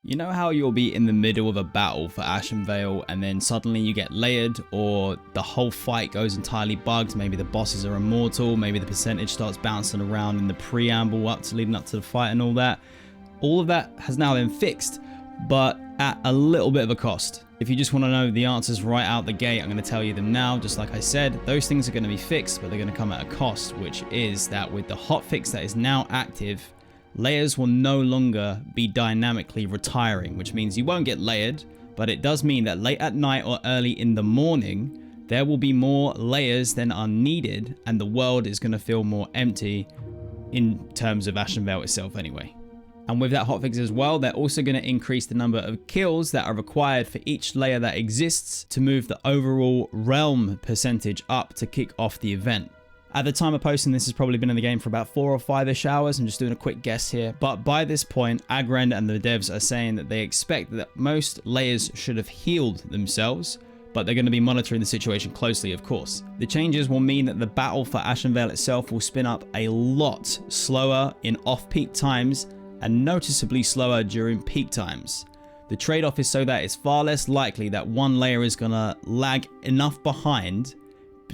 You know how you'll be in the middle of a battle for Ashenvale and then suddenly you get layered, or the whole fight goes entirely bugged, maybe the bosses are immortal, maybe the percentage starts bouncing around in the preamble leading up to the fight and all that. All of that has now been fixed, but at a little bit of a cost. If you just want to know the answers right out the gate, I'm going to tell you them now. Just like I said, those things are going to be fixed, but they're going to come at a cost, which is that with the hotfix that is now active, layers will no longer be dynamically retiring, which means you won't get layered, but it does mean that late at night or early in the morning, there will be more layers than are needed, and the world is going to feel more empty in terms of Ashenvale itself anyway. And with that hotfix as well, they're also going to increase the number of kills that are required for each layer that exists to move the overall realm percentage up to kick off the event. At the time of posting, this has probably been in the game for about 4 or 5-ish hours. I'm just doing a quick guess here. But by this point, Aggrend and the devs are saying that they expect that most layers should have healed themselves, but they're going to be monitoring the situation closely, of course. The changes will mean that the battle for Ashenvale itself will spin up a lot slower in off-peak times and noticeably slower during peak times. The trade-off is so that it's far less likely that one layer is going to lag enough behind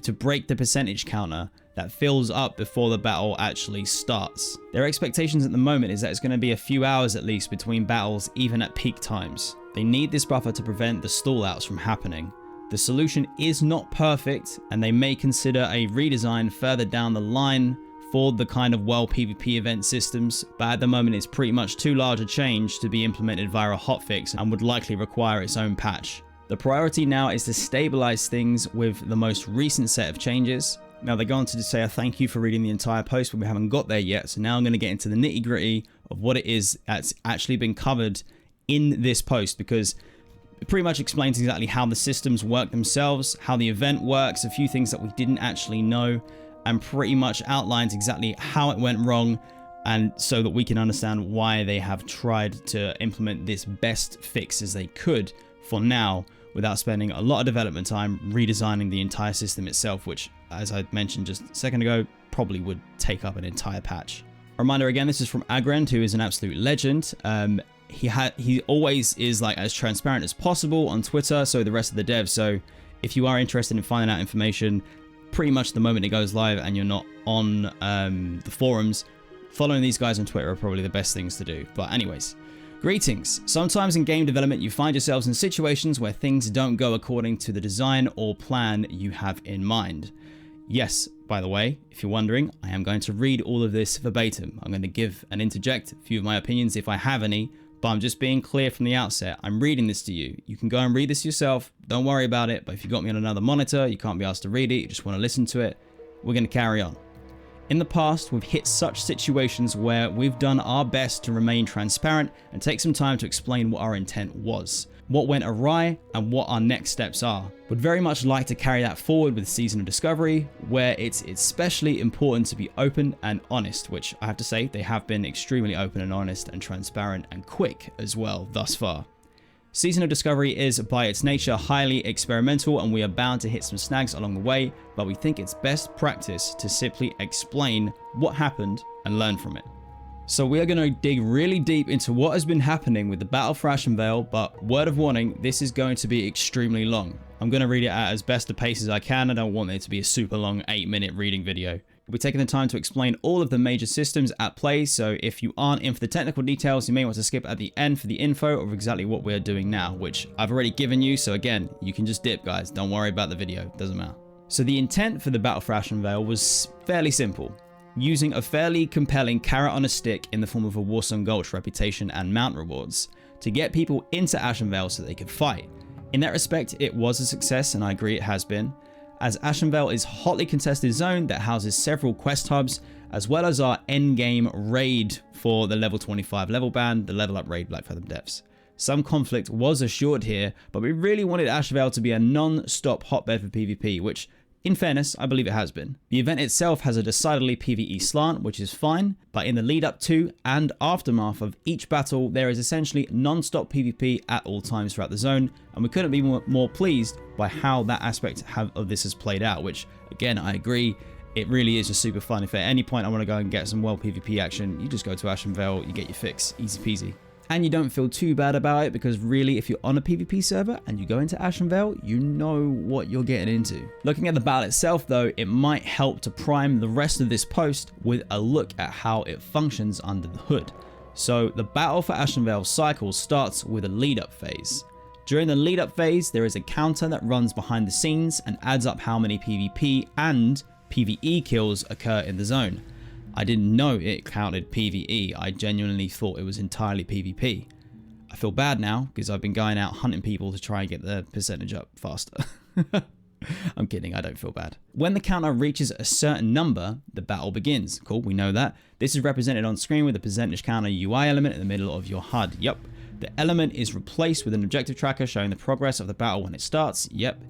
to break the percentage counter that fills up before the battle actually starts. Their expectations at the moment is that it's going to be a few hours at least between battles, even at peak times. They need this buffer to prevent the stall outs from happening. The solution is not perfect, and they may consider a redesign further down the line for the kind of world PvP event systems, but at the moment it's pretty much too large a change to be implemented via a hotfix and would likely require its own patch. The priority now is to stabilize things with the most recent set of changes. Now they go on to say a thank you for reading the entire post, but we haven't got there yet, so now I'm going to get into the nitty gritty of what it is that's actually been covered in this post, because it pretty much explains exactly how the systems work themselves, how the event works, a few things that we didn't actually know, and pretty much outlines exactly how it went wrong, and so that we can understand why they have tried to implement this best fix as they could for now, without spending a lot of development time redesigning the entire system itself, which, as I mentioned just a second ago, probably would take up an entire patch. A reminder again, this is from Aggrend, who is an absolute legend. He always is like as transparent as possible on Twitter, so the rest of the devs. So if you are interested in finding out information, pretty much the moment it goes live and you're not on the forums, following these guys on Twitter are probably the best things to do. But anyways, greetings. Sometimes in game development you find yourselves in situations where things don't go according to the design or plan you have in mind. Yes, by the way, if you're wondering, I am going to read all of this verbatim. I'm going to give and interject a few of my opinions if I have any, but I'm just being clear from the outset. I'm reading this to you. You can go and read this yourself. Don't worry about it. But if you got me on another monitor, you can't be asked to read it. You just want to listen to it. We're going to carry on. In the past, we've hit such situations where we've done our best to remain transparent and take some time to explain what our intent was, what went awry, and what our next steps are. Would very much like to carry that forward with Season of Discovery, where it's especially important to be open and honest, which I have to say, they have been extremely open and honest and transparent and quick as well thus far. Season of Discovery is, by its nature, highly experimental, and we are bound to hit some snags along the way, but we think it's best practice to simply explain what happened and learn from it. So we are going to dig really deep into what has been happening with the Battle for Ashenvale, but word of warning, this is going to be extremely long. I'm going to read it at as best a pace as I can. I don't want it to be a super long 8-minute reading video. We're taking the time to explain all of the major systems at play, so if you aren't in for the technical details, you may want to skip at the end for the info of exactly what we're doing now, which I've already given you, so again, you can just dip, guys. Don't worry about the video, doesn't matter. So the intent for the Battle for Ashenvale was fairly simple, using a fairly compelling carrot on a stick in the form of a Warsong Gulch reputation and mount rewards to get people into Ashenvale so they could fight. In that respect, it was a success, and I agree it has been, as Ashenvale is a hotly contested zone that houses several quest hubs, as well as our endgame raid for the level 25 level band, the level up raid Black Fathom Depths. Some conflict was assured here, but we really wanted Ashenvale to be a non-stop hotbed for PvP, which, in fairness, I believe it has been. The event itself has a decidedly PvE slant, which is fine, but in the lead up to and aftermath of each battle, there is essentially non-stop PvP at all times throughout the zone, and we couldn't be more pleased by how that aspect of this has played out, which, again, I agree, it really is just super fun. If at any point I want to go and get some world PvP action, you just go to Ashenvale, you get your fix, easy peasy. And you don't feel too bad about it because really, if you're on a PvP server and you go into Ashenvale, you know what you're getting into. Looking at the battle itself though, it might help to prime the rest of this post with a look at how it functions under the hood. So the battle for Ashenvale cycle starts with a lead up phase. During the lead up phase, there is a counter that runs behind the scenes and adds up how many PvP and PvE kills occur in the zone. I didn't know it counted PvE. I genuinely thought it was entirely PvP. I feel bad now because I've been going out hunting people to try and get the percentage up faster. I'm kidding, I don't feel bad. When the counter reaches a certain number, the battle begins. Cool, we know that. This is represented on screen with a percentage counter UI element in the middle of your HUD. Yep. The element is replaced with an objective tracker showing the progress of the battle when it starts. Yep.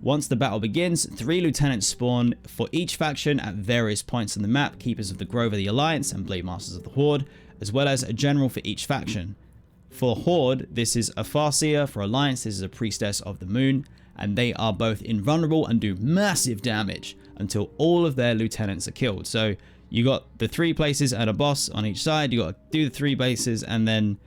Once the battle begins, 3 lieutenants spawn for each faction at various points on the map, Keepers of the Grove of the Alliance and Blade Masters of the Horde, as well as a general for each faction. For Horde, this is a Farseer. For Alliance, this is a Priestess of the Moon, and they are both invulnerable and do massive damage until all of their lieutenants are killed. So you got the 3 places and a boss on each side, you got to do the 3 bases, and then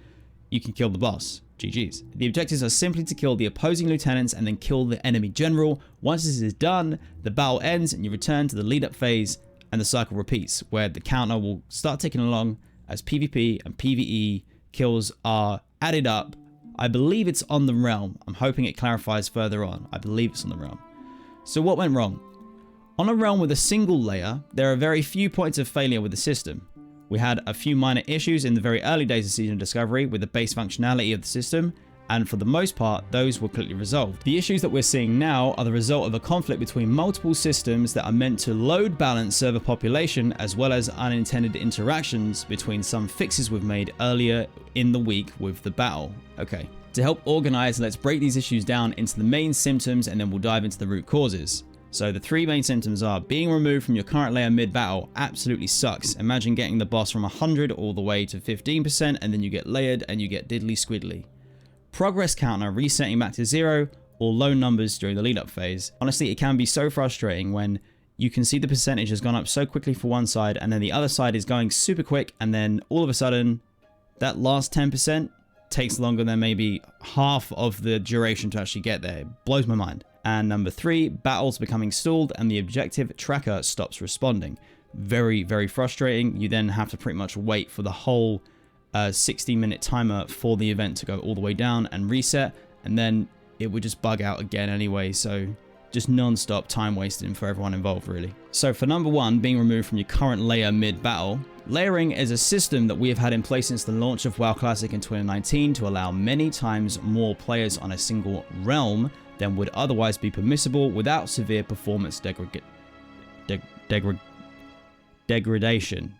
you can kill the boss. GG's. The objectives are simply to kill the opposing lieutenants and then kill the enemy general. Once this is done, the battle ends and you return to the lead up phase and the cycle repeats, where the counter will start ticking along as PvP and PvE kills are added up. I believe it's on the realm. I'm hoping it clarifies further on. I believe it's on the realm. So what went wrong? On a realm with a single layer, there are very few points of failure with the system. We had a few minor issues in the very early days of Season of Discovery with the base functionality of the system, and for the most part, those were quickly resolved. The issues that we're seeing now are the result of a conflict between multiple systems that are meant to load balance server population, as well as unintended interactions between some fixes we've made earlier in the week with the battle. Okay, to help organize, let's break these issues down into the main symptoms and then we'll dive into the root causes. So the 3 main symptoms are being removed from your current layer mid-battle absolutely sucks. Imagine getting the boss from 100 all the way to 15% and then you get layered and you get diddly squiddly. Progress counter resetting back to 0 or low numbers during the lead up phase. Honestly, it can be so frustrating when you can see the percentage has gone up so quickly for one side and then the other side is going super quick and then all of a sudden that last 10% takes longer than maybe half of the duration to actually get there. It blows my mind. And number 3, battles becoming stalled and the objective tracker stops responding. Very, very frustrating. You then have to pretty much wait for the whole 60-minute timer for the event to go all the way down and reset, and then it would just bug out again anyway. So just non-stop time wasting for everyone involved, really. So for number 1, being removed from your current layer mid-battle, layering is a system that we have had in place since the launch of WoW Classic in 2019 to allow many times more players on a single realm than would otherwise be permissible without severe performance degradation.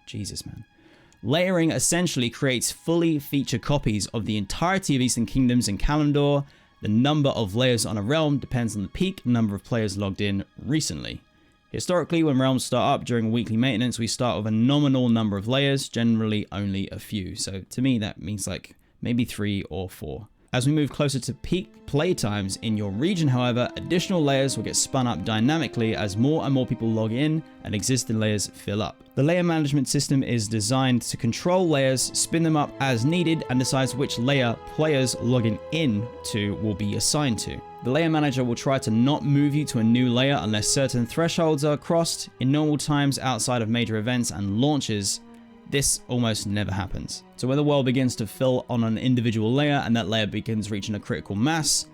Jesus, man. Layering essentially creates fully featured copies of the entirety of Eastern Kingdoms and Kalimdor. The number of layers on a realm depends on the peak number of players logged in recently. Historically, when realms start up during weekly maintenance, we start with a nominal number of layers, generally only a few. So to me, that means like maybe 3 or 4. As we move closer to peak play times in your region, however, additional layers will get spun up dynamically as more and more people log in and existing layers fill up. The layer management system is designed to control layers, spin them up as needed, and decides which layer players logging in to will be assigned to. The layer manager will try to not move you to a new layer unless certain thresholds are crossed. In normal times outside of major events and launches, this almost never happens. So when the world begins to fill on an individual layer and that layer begins reaching a critical mass,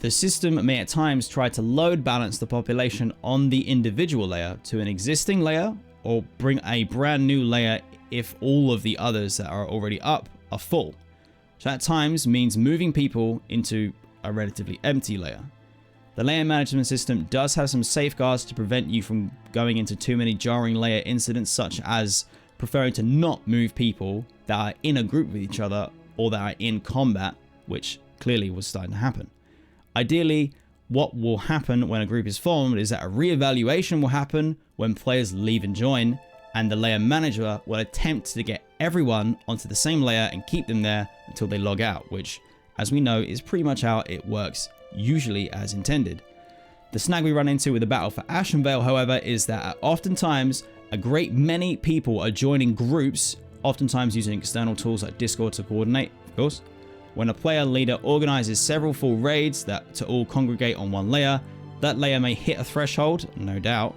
the system may at times try to load balance the population on the individual layer to an existing layer or bring a brand new layer if all of the others that are already up are full. So at times means moving people into a relatively empty layer. The layer management system does have some safeguards to prevent you from going into too many jarring layer incidents, such as preferring to not move people that are in a group with each other or that are in combat, which clearly was starting to happen. Ideally, what will happen when a group is formed is that a re-evaluation will happen when players leave and join, and the layer manager will attempt to get everyone onto the same layer and keep them there until they log out, which, as we know, is pretty much how it works, usually as intended. The snag we run into with the battle for Ashenvale, however, is that oftentimes a great many people are joining groups, oftentimes using external tools like Discord to coordinate. of course. When a player leader organizes several full raids that to all congregate on one layer, that layer may hit a threshold, no doubt,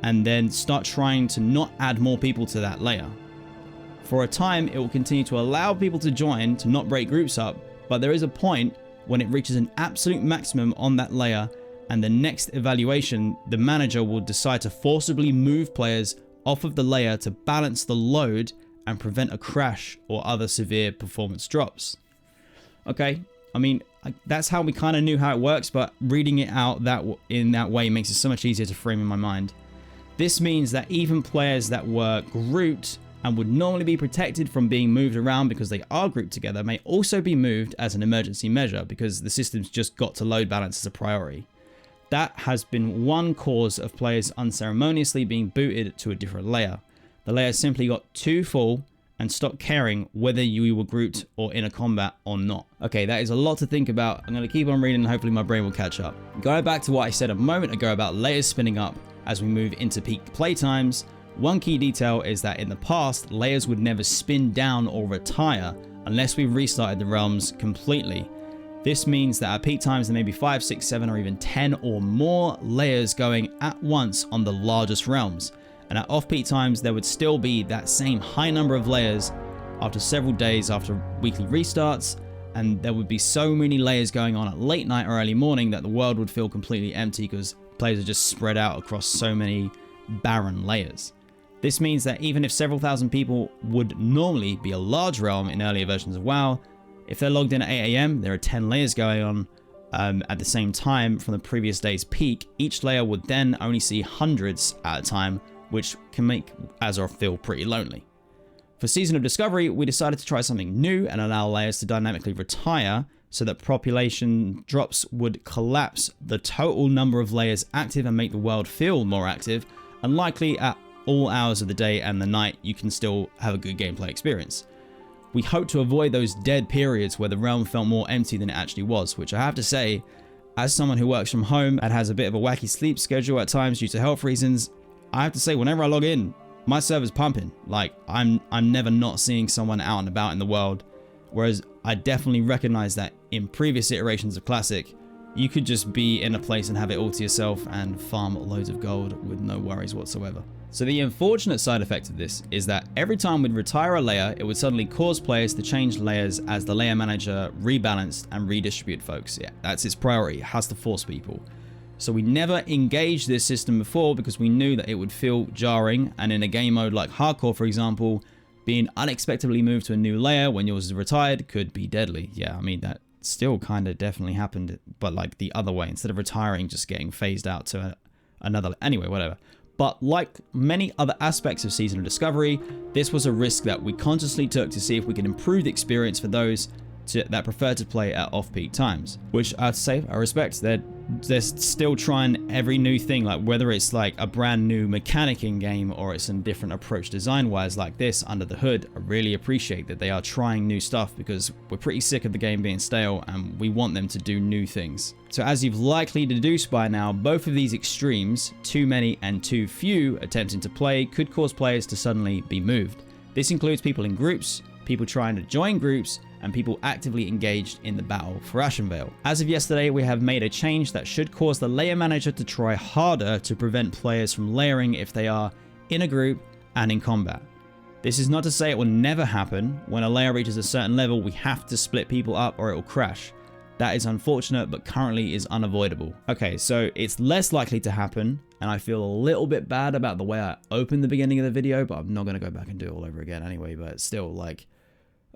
and then start trying to not add more people to that layer. For a time, it will continue to allow people to join to not break groups up, but there is a point when it reaches an absolute maximum on that layer, and the next evaluation, the manager will decide to forcibly move players off of the layer to balance the load and prevent a crash or other severe performance drops. Okay, I mean, that's how we kind of knew how it works, but reading it out in that way makes it so much easier to frame in my mind. This means that even players that were grouped and would normally be protected from being moved around because they are grouped together may also be moved as an emergency measure because the system's just got to load balance as a priority. That has been one cause of players unceremoniously being booted to a different layer. The layer simply got too full and stopped caring whether you were grouped or in a combat or not. Okay, that is a lot to think about. I'm going to keep on reading and hopefully my brain will catch up. Going back to what I said a moment ago about layers spinning up as we move into peak playtimes, one key detail is that in the past, layers would never spin down or retire unless we restarted the realms completely. This means that at peak times there may be 5, 6, 7 or even 10 or more layers going at once on the largest realms. And at off-peak times there would still be that same high number of layers after several days after weekly restarts, and there would be so many layers going on at late night or early morning that the world would feel completely empty because players are just spread out across so many barren layers. This means that even if several thousand people would normally be a large realm in earlier versions of WoW, if they're logged in at 8 AM, there are 10 layers going on at the same time from the previous day's peak. Each layer would then only see hundreds at a time, which can make Azor feel pretty lonely. For Season of Discovery, we decided to try something new and allow layers to dynamically retire so that population drops would collapse the total number of layers active and make the world feel more active, and likely at all hours of the day and the night you can still have a good gameplay experience. We hope to avoid those dead periods where the realm felt more empty than it actually was, which I have to say, as someone who works from home and has a bit of a wacky sleep schedule at times due to health reasons, I have to say whenever I log in, my server's pumping. Like I'm never not seeing someone out and about in the world, whereas I definitely recognize that in previous iterations of Classic, you could just be in a place and have it all to yourself and farm loads of gold with no worries whatsoever. So the unfortunate side effect of this is that every time we'd retire a layer, it would suddenly cause players to change layers as the layer manager rebalanced and redistribute folks. Yeah, that's its priority. It has to force people. So we never engaged this system before because we knew that it would feel jarring, and in a game mode like Hardcore, for example, being unexpectedly moved to a new layer when yours is retired could be deadly. Yeah, I mean, that still kind of definitely happened, but like the other way, instead of retiring, just getting phased out to another. Anyway, whatever. But like many other aspects of Season of Discovery, this was a risk that we consciously took to see if we could improve the experience for those that prefer to play at off-peak times. Which I have to say, I respect. They're still trying every new thing, like whether it's like a brand new mechanic in game or it's a different approach design-wise like this under the hood. I really appreciate that they are trying new stuff because we're pretty sick of the game being stale and we want them to do new things. So as you've likely deduced by now, both of these extremes, too many and too few attempting to play, could cause players to suddenly be moved. This includes people in groups, people trying to join groups, and people actively engaged in the battle for Ashenvale. As of yesterday, we have made a change that should cause the layer manager to try harder to prevent players from layering if they are in a group and in combat. This is not to say it will never happen. When a layer reaches a certain level, we have to split people up or it will crash. That is unfortunate, but currently is unavoidable. Okay, so it's less likely to happen, and I feel a little bit bad about the way I opened the beginning of the video, but I'm not going to go back and do it all over again anyway, but still, like,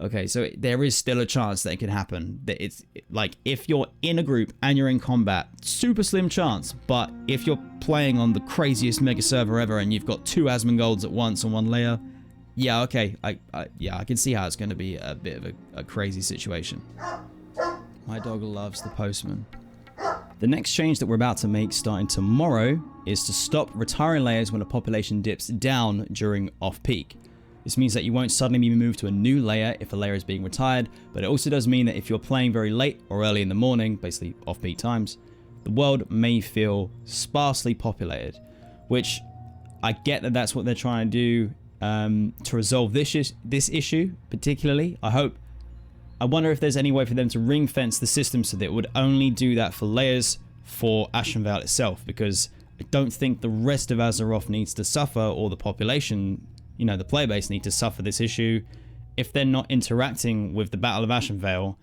okay, so there is still a chance that it can happen. That it's like if you're in a group and you're in combat, super slim chance. But if you're playing on the craziest mega server ever and you've got 2 Asmongold's at once on one layer, yeah, okay, I can see how it's going to be a bit of a crazy situation. My dog loves the postman. The next change that we're about to make starting tomorrow is to stop retiring layers when a population dips down during off-peak. This means that you won't suddenly be moved to a new layer if a layer is being retired, but it also does mean that if you're playing very late or early in the morning, basically off-peak times, the world may feel sparsely populated, which I get that that's what they're trying to do to resolve this issue particularly. I I wonder if there's any way for them to ring fence the system so that it would only do that for layers for Ashenvale itself, because I don't think the rest of Azeroth needs to suffer, or the population, you know, the player base need to suffer this issue. If they're not interacting with the Battle of Ashenvale,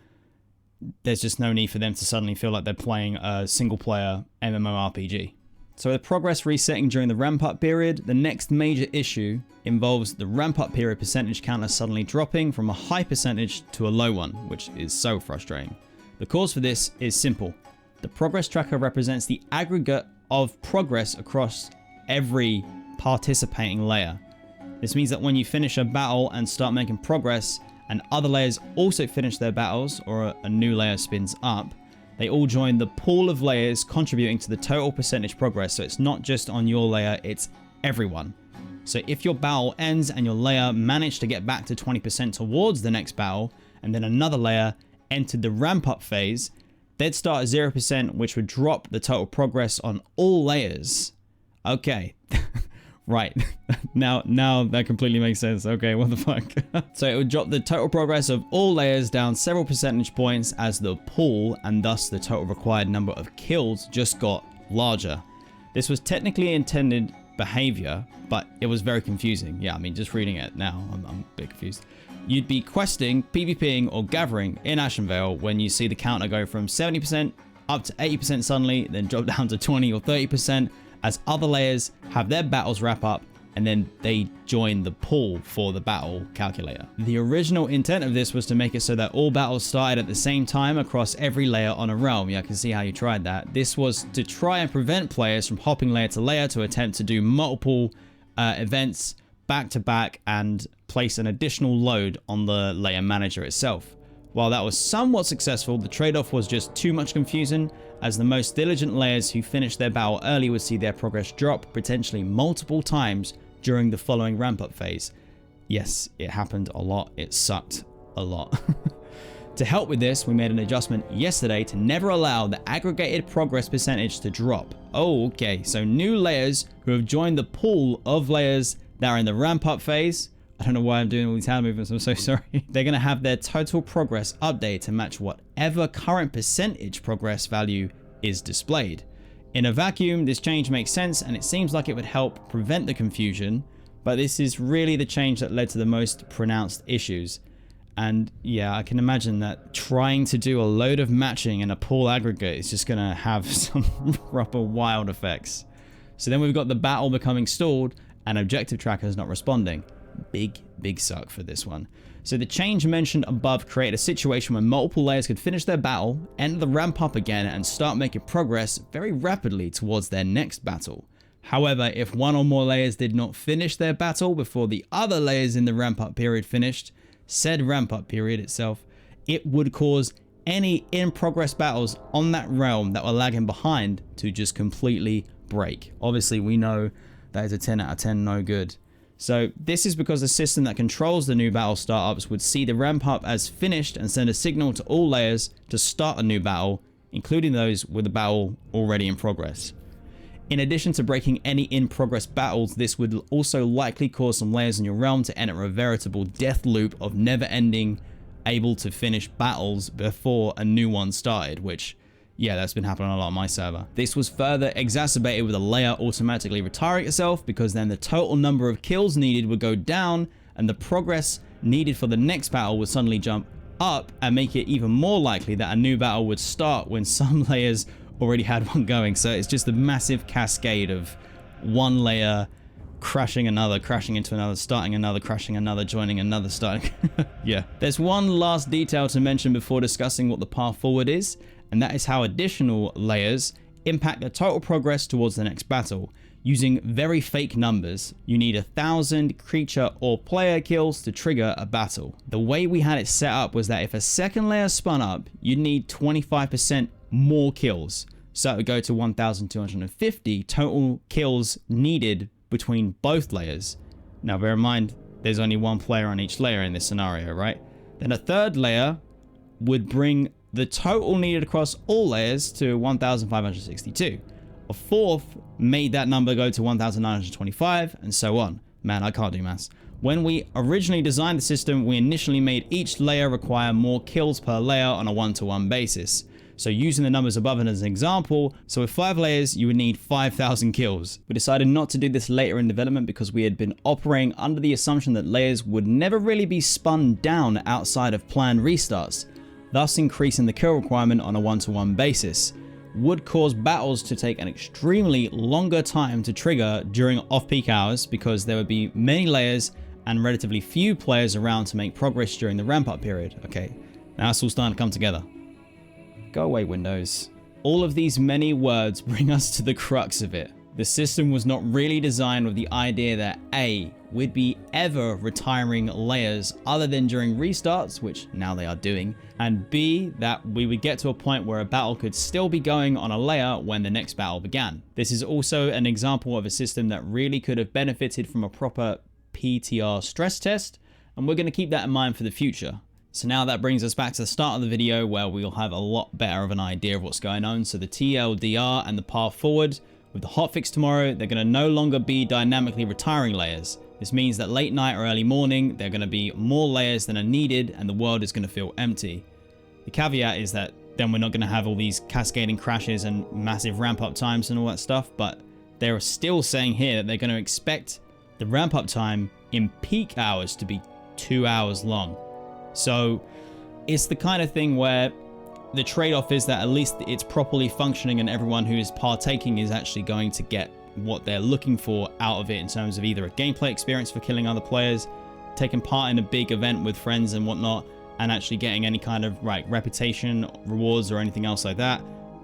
there's just no need for them to suddenly feel like they're playing a single player MMORPG. So with progress resetting during the ramp up period, the next major issue involves the ramp up period percentage counter suddenly dropping from a high percentage to a low one, which is so frustrating. The cause for this is simple. The progress tracker represents the aggregate of progress across every participating layer. This means that when you finish a battle and start making progress, and other layers also finish their battles, or a new layer spins up, they all join the pool of layers contributing to the total percentage progress. So it's not just on your layer, it's everyone. So if your battle ends and your layer managed to get back to 20% towards the next battle, and then another layer entered the ramp up phase, they'd start at 0%, which would drop the total progress on all layers. Okay. Right. Now that completely makes sense. Okay, what the fuck? So it would drop the total progress of all layers down several percentage points as the pool, and thus the total required number of kills, just got larger. This was technically intended behavior, but it was very confusing. Yeah, I mean, just reading it now, I'm a bit confused. You'd be questing, PvPing, or gathering in Ashenvale when you see the counter go from 70% up to 80% suddenly, then drop down to 20 or 30%, as other layers have their battles wrap up, and then they join the pool for the battle calculator. The original intent of this was to make it so that all battles started at the same time across every layer on a realm. Yeah, I can see how you tried that. This was to try and prevent players from hopping layer to layer to attempt to do multiple events back to back and place an additional load on the layer manager itself. While that was somewhat successful, the trade-off was just too much confusion, as the most diligent layers who finished their battle early would see their progress drop potentially multiple times during the following ramp-up phase. Yes, it happened a lot. It sucked a lot. To help with this, we made an adjustment yesterday to never allow the aggregated progress percentage to drop. Oh, okay, so new layers who have joined the pool of layers that are in the ramp-up phase, I don't know why I'm doing all these hand movements, I'm so sorry. They're going to have their total progress update to match whatever current percentage progress value is displayed. In a vacuum, this change makes sense, and it seems like it would help prevent the confusion, but this is really the change that led to the most pronounced issues. And yeah, I can imagine that trying to do a load of matching in a pool aggregate is just going to have some proper wild effects. So then we've got the battle becoming stalled and objective trackers not responding. Big suck for this one. So the change mentioned above created a situation where multiple layers could finish their battle, enter the ramp up again, and start making progress very rapidly towards their next battle. However, if one or more layers did not finish their battle before the other layers in the ramp up period finished, said ramp up period itself, it would cause any in progress battles on that realm that were lagging behind to just completely break. Obviously, we know that is a 10 out of 10 no good. So this is because the system that controls the new battle startups would see the ramp up as finished and send a signal to all layers to start a new battle, including those with the battle already in progress. In addition to breaking any in progress battles, this would also likely cause some layers in your realm to enter a veritable death loop of never ending, able to finish battles before a new one started, which, yeah, that's been happening a lot on my server. This was further exacerbated with a layer automatically retiring itself, because then the total number of kills needed would go down and the progress needed for the next battle would suddenly jump up and make it even more likely that a new battle would start when some layers already had one going. So it's just a massive cascade of one layer crashing another, crashing into another, starting another, crashing another, joining another, starting. Yeah. There's one last detail to mention before discussing what the path forward is, and that is how additional layers impact the total progress towards the next battle. Using very fake numbers, you need 1,000 creature or player kills to trigger a battle. The way we had it set up was that if a second layer spun up, you'd need 25% more kills. So it would go to 1,250 total kills needed between both layers. Now bear in mind, there's only one player on each layer in this scenario, right? Then a third layer would bring the total needed across all layers to 1,562. A fourth made that number go to 1,925, and so on. Man, I can't do maths. When we originally designed the system, we initially made each layer require more kills per layer on a 1-to-1 basis. So using the numbers above as an example, so with 5 layers, you would need 5,000 kills. We decided not to do this later in development because we had been operating under the assumption that layers would never really be spun down outside of planned restarts, thus increasing the kill requirement on a 1-to-1 basis. Would cause battles to take an extremely longer time to trigger during off-peak hours because there would be many layers and relatively few players around to make progress during the ramp-up period. Okay, now it's all starting to come together. Go away, Windows. All of these many words bring us to the crux of it. The system was not really designed with the idea that A, we'd be ever retiring layers other than during restarts, which now they are doing, and B, that we would get to a point where a battle could still be going on a layer when the next battle began. This is also an example of a system that really could have benefited from a proper PTR stress test, and we're going to keep that in mind for the future. So now that brings us back to the start of the video where we'll have a lot better of an idea of what's going on. So the TLDR and the path forward. With the hotfix tomorrow, they're going to no longer be dynamically retiring layers. This means that late night or early morning, there are going to be more layers than are needed and the world is going to feel empty. The caveat is that then we're not going to have all these cascading crashes and massive ramp up times and all that stuff, but they're still saying here that they're going to expect the ramp up time in peak hours to be 2 hours long. So it's the kind of thing where the trade-off is that at least it's properly functioning and everyone who is partaking is actually going to get what they're looking for out of it in terms of either a gameplay experience for killing other players, taking part in a big event with friends and whatnot, and actually getting any kind of reputation, rewards, or anything else like that.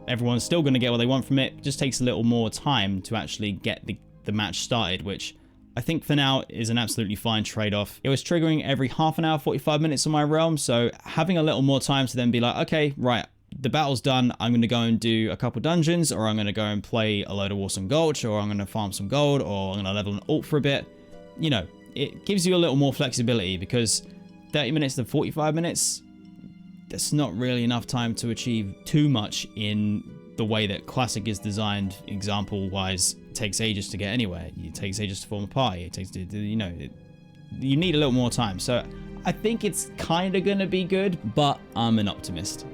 Everyone's still going to get what they want from it. It just takes a little more time to actually get the match started, which I think for now is an absolutely fine trade-off. It was triggering every half an hour, 45 minutes on my realm, so having a little more time to then be like, okay, right, the battle's done, I'm going to go and do a couple dungeons, or I'm going to go and play a load of Awesome Gulch, or I'm going to farm some gold, or I'm going to level an ult for a bit. You know, it gives you a little more flexibility because 30 minutes to 45 minutes, that's not really enough time to achieve too much in the way that Classic is designed, example-wise. Takes ages to get anywhere. It takes ages to form a party. It takes, you know, you need a little more time. So I think it's kind of going to be good, but I'm an optimist.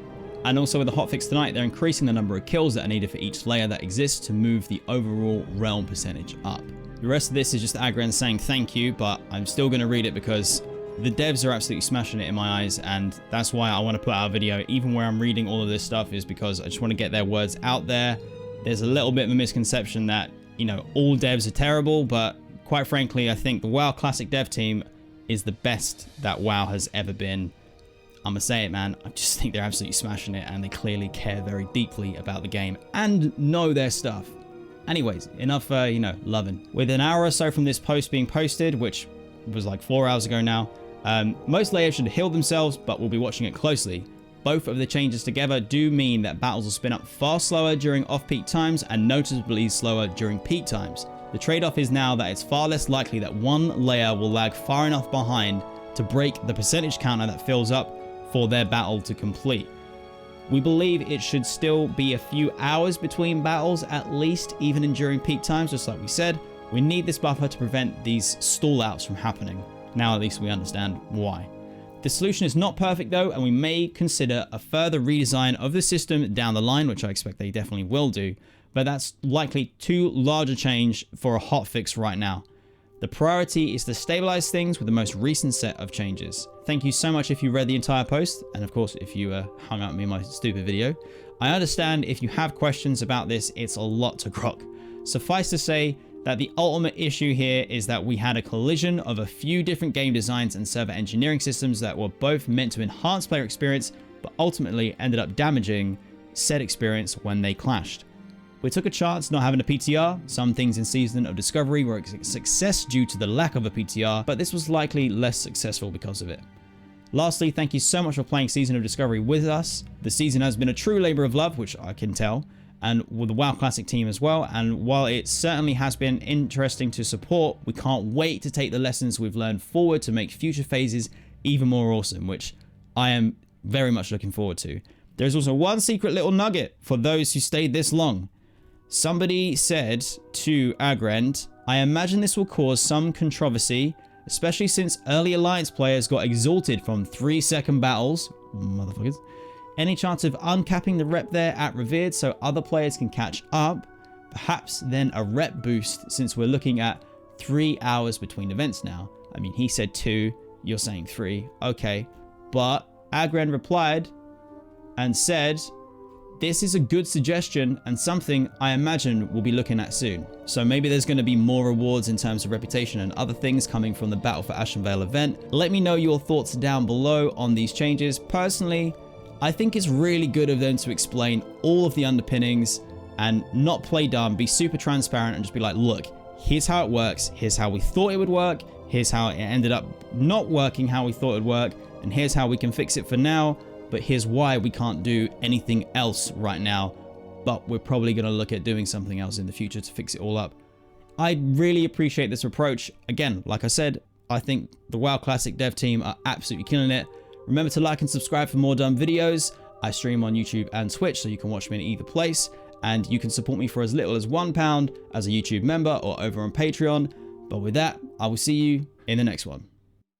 And also with the hotfix tonight, they're increasing the number of kills that are needed for each layer that exists to move the overall realm percentage up. The rest of this is just Aggrend saying thank you, but I'm still going to read it because the devs are absolutely smashing it in my eyes, and that's why I want to put out a video, even where I'm reading all of this stuff, is because I just want to get their words out there. There's a little bit of a misconception that, you know, all devs are terrible, but quite frankly, I think the WoW Classic dev team is the best that WoW has ever been. I'm gonna say it, man. I just think they're absolutely smashing it, and they clearly care very deeply about the game and know their stuff. Anyways, enough, you know, loving. With an hour or so from this post being posted, which was like 4 hours ago now, most layers should heal themselves, but we'll be watching it closely. Both of the changes together do mean that battles will spin up far slower during off-peak times and noticeably slower during peak times. The trade-off is now that it's far less likely that one layer will lag far enough behind to break the percentage counter that fills up for their battle to complete. We believe it should still be a few hours between battles at least, even in during peak times, just like we said. We need this buffer to prevent these stall outs from happening. Now at least we understand why. The solution is not perfect though, and we may consider a further redesign of the system down the line, which I expect they definitely will do, but that's likely too large a change for a hotfix right now. The priority is to stabilize things with the most recent set of changes. Thank you so much if you read the entire post, and of course if you hung out with me in my stupid video. I understand if you have questions about this, it's a lot to grok. Suffice to say that the ultimate issue here is that we had a collision of a few different game designs and server engineering systems that were both meant to enhance player experience, but ultimately ended up damaging said experience when they clashed. We took a chance not having a PTR. Some things in Season of Discovery were a success due to the lack of a PTR, but this was likely less successful because of it. Lastly, thank you so much for playing Season of Discovery with us. The season has been a true labor of love, which I can tell, and with the WoW Classic team as well. And while it certainly has been interesting to support, we can't wait to take the lessons we've learned forward to make future phases even more awesome, which I am very much looking forward to. There's also one secret little nugget for those who stayed this long. Somebody said to Aggrend, I imagine this will cause some controversy especially since early Alliance players got exalted from 3-second battles. Motherfuckers. Any chance of uncapping the rep there at Revered so other players can catch up? Perhaps then a rep boost, since we're looking at 3 hours between events now. I mean, he said 2, you're saying 3. Okay. But Aggrend replied and said, this is a good suggestion and something I imagine we'll be looking at soon. So maybe there's going to be more rewards in terms of reputation and other things coming from the Battle for Ashenvale event. Let me know your thoughts down below on these changes. Personally, I think it's really good of them to explain all of the underpinnings and not play dumb, be super transparent and just be like, look, here's how it works. Here's how we thought it would work. Here's how it ended up not working how we thought it would work. And here's how we can fix it for now. But here's why we can't do anything else right now. But we're probably going to look at doing something else in the future to fix it all up. I really appreciate this approach. Again, like I said, I think the WoW Classic dev team are absolutely killing it. Remember to like and subscribe for more dumb videos. I stream on YouTube and Twitch, so you can watch me in either place. And you can support me for as little as £1 as a YouTube member or over on Patreon. But with that, I will see you in the next one.